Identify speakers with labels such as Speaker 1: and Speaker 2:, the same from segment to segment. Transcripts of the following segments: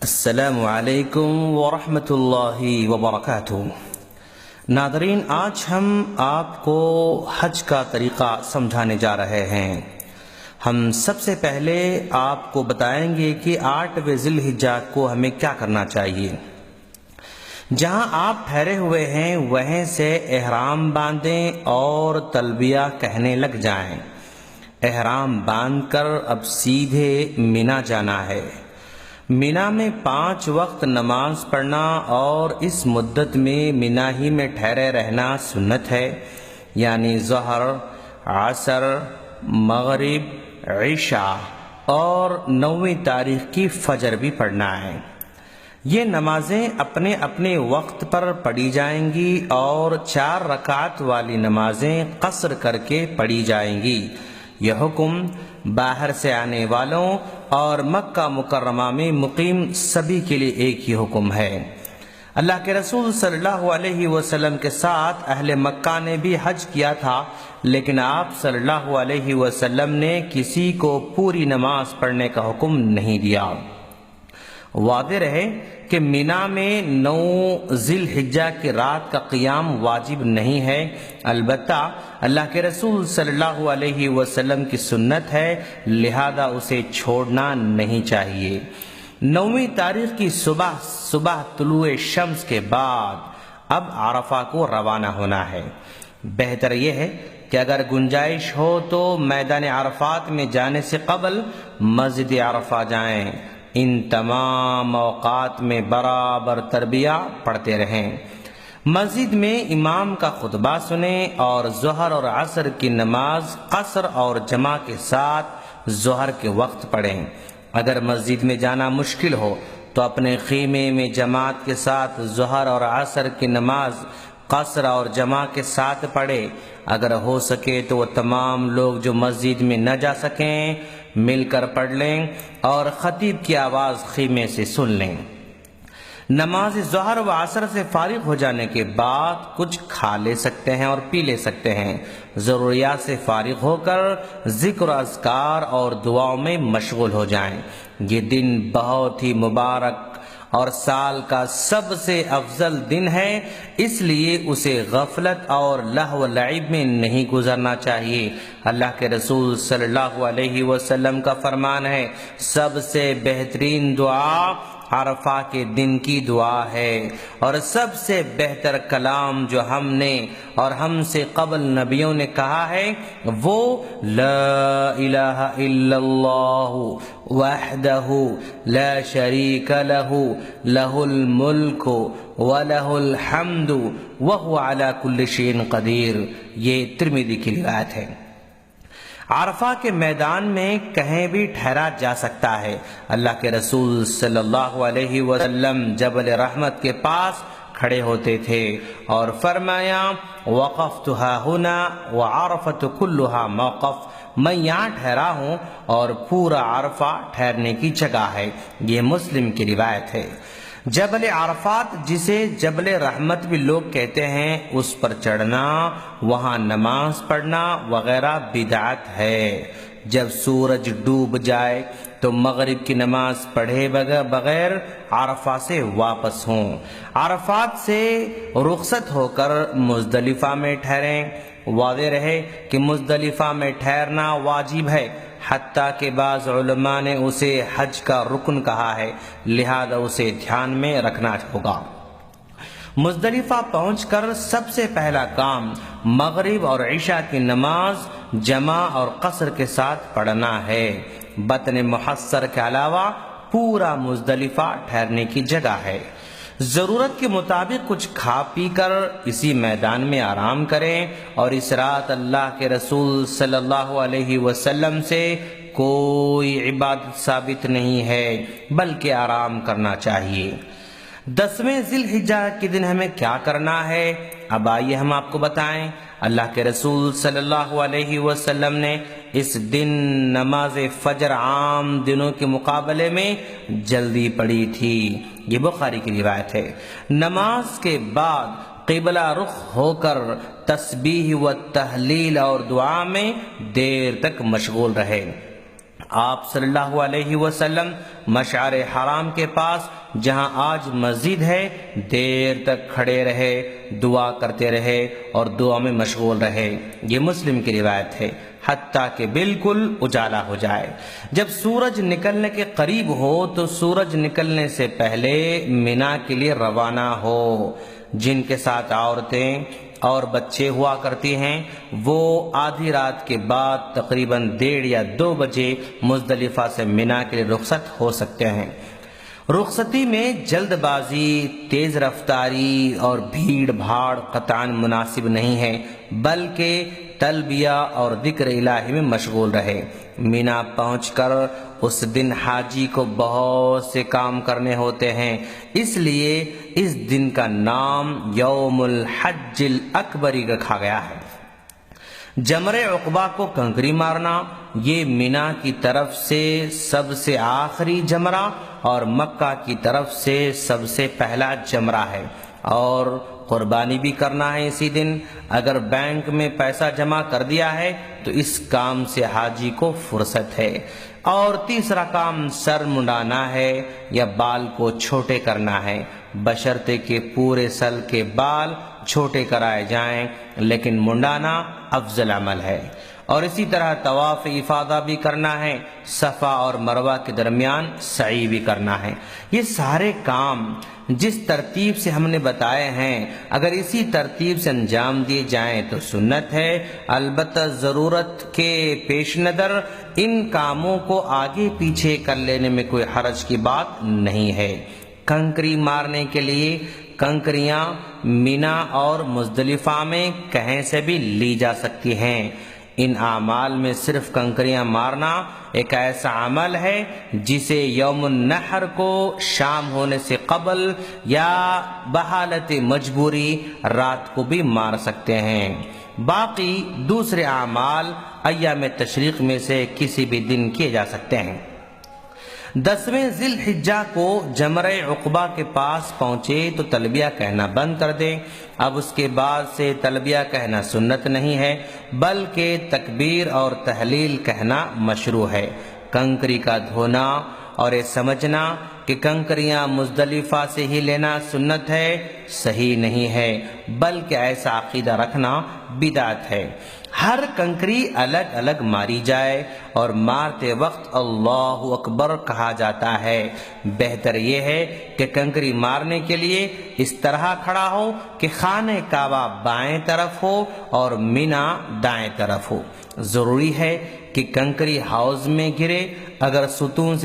Speaker 1: السلام علیکم ورحمۃ اللہ وبرکاتہ۔ ناظرین، آج ہم آپ کو حج کا طریقہ سمجھانے جا رہے ہیں۔ ہم سب سے پہلے آپ کو بتائیں گے کہ 8ویں ذی الحجہ کو ہمیں کیا کرنا چاہیے۔ جہاں آپ ٹھہرے ہوئے ہیں وہیں سے احرام باندھیں اور تلبیہ کہنے لگ جائیں۔ احرام باندھ کر اب سیدھے مینا جانا ہے۔ مینا میں 5 وقت نماز پڑھنا اور اس مدت میں مینا ہی میں ٹھہرے رہنا سنت ہے، یعنی ظہر، عصر، مغرب، عشاء اور 9ویں تاریخ کی فجر بھی پڑھنا ہے۔ یہ نمازیں اپنے اپنے وقت پر پڑھی جائیں گی اور 4 رکعت والی نمازیں قصر کر کے پڑھی جائیں گی۔ یہ حکم باہر سے آنے والوں اور مکہ مکرمہ میں مقیم سبھی کے لیے ایک ہی حکم ہے۔ اللہ کے رسول صلی اللہ علیہ وسلم کے ساتھ اہل مکہ نے بھی حج کیا تھا، لیکن آپ صلی اللہ علیہ وسلم نے کسی کو پوری نماز پڑھنے کا حکم نہیں دیا۔ واضح رہے کہ مینا میں 9 ذی الحجہ کی رات کا قیام واجب نہیں ہے، البتہ اللہ کے رسول صلی اللہ علیہ وسلم کی سنت ہے، لہذا اسے چھوڑنا نہیں چاہیے۔ 9ویں تاریخ کی صبح طلوع شمس کے بعد اب عرفہ کو روانہ ہونا ہے۔ بہتر یہ ہے کہ اگر گنجائش ہو تو میدان عرفات میں جانے سے قبل مسجد عرفہ جائیں۔ ان تمام اوقات میں برابر تلبیہ پڑھتے رہیں۔ مسجد میں امام کا خطبہ سنیں اور ظہر اور عصر کی نماز قصر اور جمع کے ساتھ ظہر کے وقت پڑھیں۔ اگر مسجد میں جانا مشکل ہو تو اپنے خیمے میں جماعت کے ساتھ ظہر اور عصر کی نماز قصر اور جمع کے ساتھ پڑھے۔ اگر ہو سکے تو وہ تمام لوگ جو مسجد میں نہ جا سکیں مل کر پڑھ لیں اور خطیب کی آواز خیمے سے سن لیں۔ نماز ظہر و عصر سے فارغ ہو جانے کے بعد کچھ کھا لے سکتے ہیں اور پی لے سکتے ہیں۔ ضروریات سے فارغ ہو کر ذکر و اذکار اور دعاؤں میں مشغول ہو جائیں۔ یہ دن بہت ہی مبارک اور سال کا سب سے افضل دن ہے، اس لیے اسے غفلت اور لہو و لعب میں نہیں گزرنا چاہیے۔ اللہ کے رسول صلی اللہ علیہ وسلم کا فرمان ہے، سب سے بہترین دعا عرفہ کے دن کی دعا ہے، اور سب سے بہتر کلام جو ہم نے اور ہم سے قبل نبیوں نے کہا ہے وہ لا الہ الا اللہ وحدہ لا شریک لہ لہ الملک ولہ الحمد وہو علی کل شیء قدیر۔ یہ ترمذی کی روایت ہے۔ عرفہ کے میدان میں کہیں بھی ٹھہرا جا سکتا ہے۔ اللہ کے رسول صلی اللہ علیہ وسلم جبل رحمت کے پاس کھڑے ہوتے تھے اور فرمایا وقفت ہاہنا وعرفۃ کلھا موقف، میں یہاں ٹھہرا ہوں اور پورا عرفہ ٹھہرنے کی جگہ ہے۔ یہ مسلم کی روایت ہے۔ جبل عرفات جسے جبل رحمت بھی لوگ کہتے ہیں، اس پر چڑھنا، وہاں نماز پڑھنا وغیرہ بدعت ہے۔ جب سورج ڈوب جائے تو مغرب کی نماز پڑھے بغیر عرفہ سے واپس ہوں۔ عرفات سے رخصت ہو کر مزدلفہ میں ٹھہریں۔ واضح رہے کہ مزدلفہ میں ٹھہرنا واجب ہے، حتیٰ کہ بعض علماء نے اسے حج کا رکن کہا ہے، لہذا اسے دھیان میں رکھنا ہوگا۔ مزدلفہ پہنچ کر سب سے پہلا کام مغرب اور عشاء کی نماز جمع اور قصر کے ساتھ پڑھنا ہے۔ بطن محصر کے علاوہ پورا مزدلفہ ٹھہرنے کی جگہ ہے۔ ضرورت کے مطابق کچھ کھا پی کر اسی میدان میں آرام کریں، اور اس رات اللہ کے رسول صلی اللہ علیہ وسلم سے کوئی عبادت ثابت نہیں ہے بلکہ آرام کرنا چاہیے۔ 10ویں ذی الحجہ کے دن ہمیں کیا کرنا ہے؟ اب آئیے ہم آپ کو بتائیں۔ اللہ کے رسول صلی اللہ علیہ وسلم نے اس دن نماز فجر عام دنوں کے مقابلے میں جلدی پڑھی تھی۔ یہ بخاری کی روایت ہے۔ نماز کے بعد قبلہ رخ ہو کر تسبیح و تحلیل اور دعا میں دیر تک مشغول رہے۔ آپ صلی اللہ علیہ وسلم مشعر حرام کے پاس جہاں آج مسجد ہے دیر تک کھڑے رہے، دعا کرتے رہے اور دعا میں مشغول رہے۔ یہ مسلم کی روایت ہے، حتیٰ کہ بالکل اجالا ہو جائے۔ جب سورج نکلنے کے قریب ہو تو سورج نکلنے سے پہلے مینا کے لیے روانہ ہو۔ جن کے ساتھ عورتیں اور بچے ہوا کرتی ہیں وہ آدھی رات کے بعد تقریباً 1:30 یا 2 بجے مزدلفہ سے مینا کے لیے رخصت ہو سکتے ہیں۔ رخصتی میں جلد بازی، تیز رفتاری اور بھیڑ بھاڑ قطعاً مناسب نہیں ہے، بلکہ تلبیہ اور ذکر الہی میں مشغول رہے۔ مینا پہنچ کر اس دن حاجی کو بہت سے کام کرنے ہوتے ہیں، اس لیے اس دن کا نام یوم الحج الاکبر رکھا گیا ہے۔ جمرہ عقبہ کو کنکری مارنا یہ مینا کی طرف سے سب سے آخری جمرہ اور مکہ کی طرف سے سب سے پہلا جمرہ ہے، اور قربانی بھی کرنا ہے اسی دن۔ اگر بینک میں پیسہ جمع کر دیا ہے تو اس کام سے حاجی کو فرصت ہے۔ اور تیسرا کام سر منڈانا ہے یا بال کو چھوٹے کرنا ہے، بشرطے کہ پورے سر کے بال چھوٹے کرائے جائیں، لیکن منڈانا افضل عمل ہے۔ اور اسی طرح طواف افاضہ بھی کرنا ہے، صفا اور مروہ کے درمیان سعی بھی کرنا ہے۔ یہ سارے کام جس ترتیب سے ہم نے بتائے ہیں اگر اسی ترتیب سے انجام دیے جائیں تو سنت ہے، البتہ ضرورت کے پیش نظر ان کاموں کو آگے پیچھے کر لینے میں کوئی حرج کی بات نہیں ہے۔ کنکری مارنے کے لیے کنکریاں مینا اور مزدلفہ میں کہیں سے بھی لی جا سکتی ہیں۔ ان اعمال میں صرف کنکریاں مارنا ایک ایسا عمل ہے جسے یوم النحر کو شام ہونے سے قبل یا بحالت مجبوری رات کو بھی مار سکتے ہیں۔ باقی دوسرے اعمال ایام تشریق میں سے کسی بھی دن کیے جا سکتے ہیں۔ 10ویں ذی الحجہ کو جمرہ عقبہ کے پاس پہنچے تو تلبیہ کہنا بند کر دیں۔ اب اس کے بعد سے تلبیہ کہنا سنت نہیں ہے، بلکہ تکبیر اور تحلیل کہنا مشروع ہے۔ کنکری کا دھونا اور یہ سمجھنا کہ کنکریاں مزدلفہ سے ہی لینا سنت ہے صحیح نہیں ہے، بلکہ ایسا عقیدہ رکھنا بدعت ہے۔ ہر کنکری الگ الگ ماری جائے اور مارتے وقت اللہ اکبر کہا جاتا ہے۔ بہتر یہ ہے کہ کنکری مارنے کے لیے اس طرح کھڑا ہو کہ خانہ کعبہ بائیں طرف ہو اور مینا دائیں طرف ہو۔ ضروری ہے کہ کنکری حوض میں گرے، اگر ستون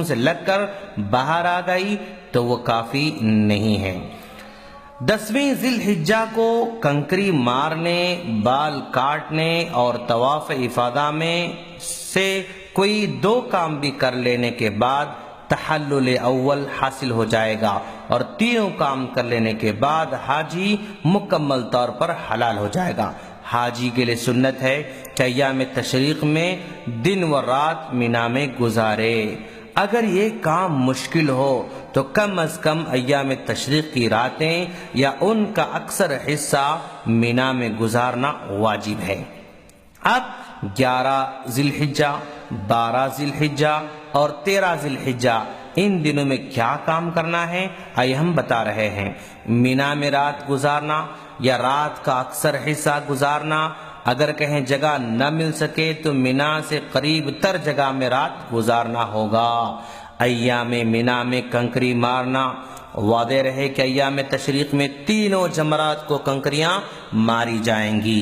Speaker 1: سے لگ کر باہر آ گئی تو وہ کافی نہیں ہے۔ 10ویں ذی الحجہ کو کنکری مارنے، بال کاٹنے اور طواف افاضہ میں سے کوئی 2 کام بھی کر لینے کے بعد تحلل اول حاصل ہو جائے گا، اور 3 کام کر لینے کے بعد حاجی مکمل طور پر حلال ہو جائے گا۔ حاجی کے لیے سنت ہے کہ ایام تشریق میں دن و رات مینا میں گزارے۔ اگر یہ کام مشکل ہو تو کم از کم ایام تشریق کی راتیں یا ان کا اکثر حصہ مینا میں گزارنا واجب ہے۔ اب 11 ذی الحجہ، 12 ذی الحجہ اور 13 ذی الحجہ ان دنوں میں کیا کام کرنا ہے آئے ہم بتا رہے ہیں۔ مینا میں رات گزارنا یا رات کا اکثر حصہ گزارنا، اگر کہیں جگہ نہ مل سکے تو مینا سے قریب تر جگہ میں رات گزارنا ہوگا۔ ایام مینا میں کنکری مارنا، واضح رہے کہ ایام تشریق میں تینوں جمرات کو کنکریاں ماری جائیں گی۔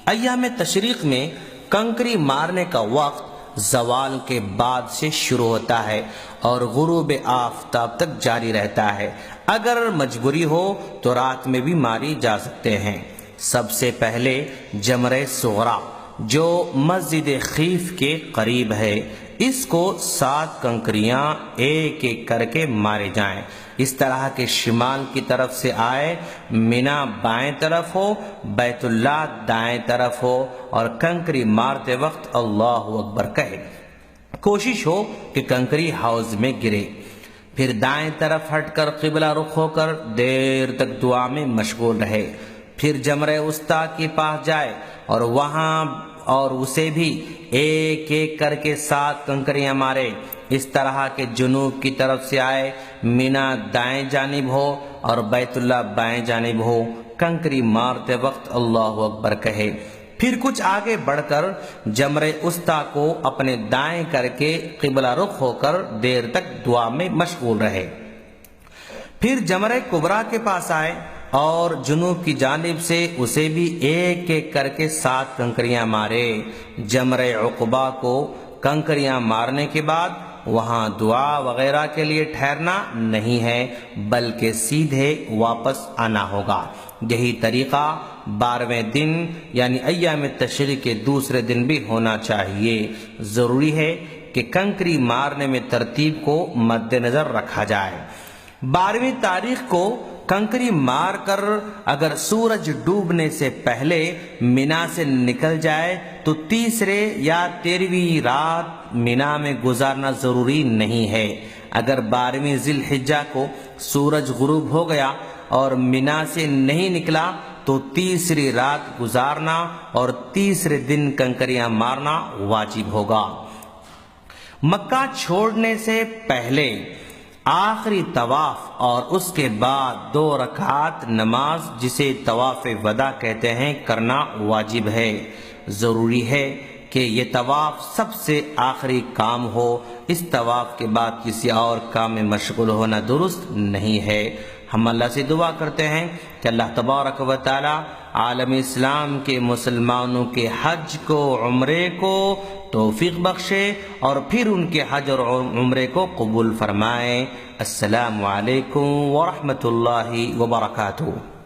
Speaker 1: ایام تشریق میں کنکری مارنے کا وقت زوال کے بعد سے شروع ہوتا ہے اور غروب آفتاب تک جاری رہتا ہے۔ اگر مجبوری ہو تو رات میں بھی ماری جا سکتے ہیں۔ سب سے پہلے جمرہ صغریٰ جو مسجد خیف کے قریب ہے، اس کو 7 کنکریاں ایک ایک کر کے مارے جائیں، اس طرح کہ شمال کی طرف سے آئے، مینا بائیں طرف ہو، بیت اللہ دائیں طرف ہو، اور کنکری مارتے وقت اللہ اکبر کہے۔ کوشش ہو کہ کنکری حوض میں گرے، پھر دائیں طرف ہٹ کر قبلہ رخ ہو کر دیر تک دعا میں مشغول رہے، پھر جمرہ وسطیٰ کے پاس جائے اور وہاں اور اسے بھی ایک ایک کر کے 7 کنکریاں مارے، اس طرح کہ جنوب کی طرف سے آئے، مینا دائیں جانب ہو اور بیت اللہ بائیں جانب ہو، کنکری مارتے وقت اللہ اکبر کہے، پھر کچھ آگے بڑھ کر جمرہ وسطیٰ کو اپنے دائیں کر کے قبلہ رخ ہو کر دیر تک دعا میں مشغول رہے، پھر جمرہ کبریٰ کے پاس آئے اور جنوب کی جانب سے اسے بھی ایک ایک کر کے 7 کنکریاں مارے۔ جمرہ عقبہ کو کنکریاں مارنے کے بعد وہاں دعا وغیرہ کے لیے ٹھہرنا نہیں ہے، بلکہ سیدھے واپس آنا ہوگا۔ یہی طریقہ 12ویں دن یعنی ایام تشریق کے دوسرے دن بھی ہونا چاہیے۔ ضروری ہے کہ کنکری مارنے میں ترتیب کو مد نظر رکھا جائے۔ 12ویں تاریخ کو کنکری مار کر اگر سورج ڈوبنے سے پہلے مینا سے نکل جائے تو تیسرے یا 13ویں رات مینا میں گزارنا ضروری نہیں ہے۔ اگر 12ویں ذی الحجہ کو سورج غروب ہو گیا اور مینا سے نہیں نکلا تو تیسری رات گزارنا اور تیسرے دن کنکریاں مارنا واجب ہوگا۔ مکہ چھوڑنے سے پہلے آخری طواف اور اس کے بعد 2 رکعات نماز جسے طواف وداع کہتے ہیں کرنا واجب ہے۔ ضروری ہے کہ یہ طواف سب سے آخری کام ہو، اس طواف کے بعد کسی اور کام میں مشغول ہونا درست نہیں ہے۔ ہم اللہ سے دعا کرتے ہیں کہ اللہ تبارک و تعالی عالم اسلام کے مسلمانوں کے حج کو عمرے کو توفیق بخشے اور پھر ان کے حج اور عمرے کو قبول فرمائے۔ السلام علیکم ورحمۃ اللہ وبرکاتہ۔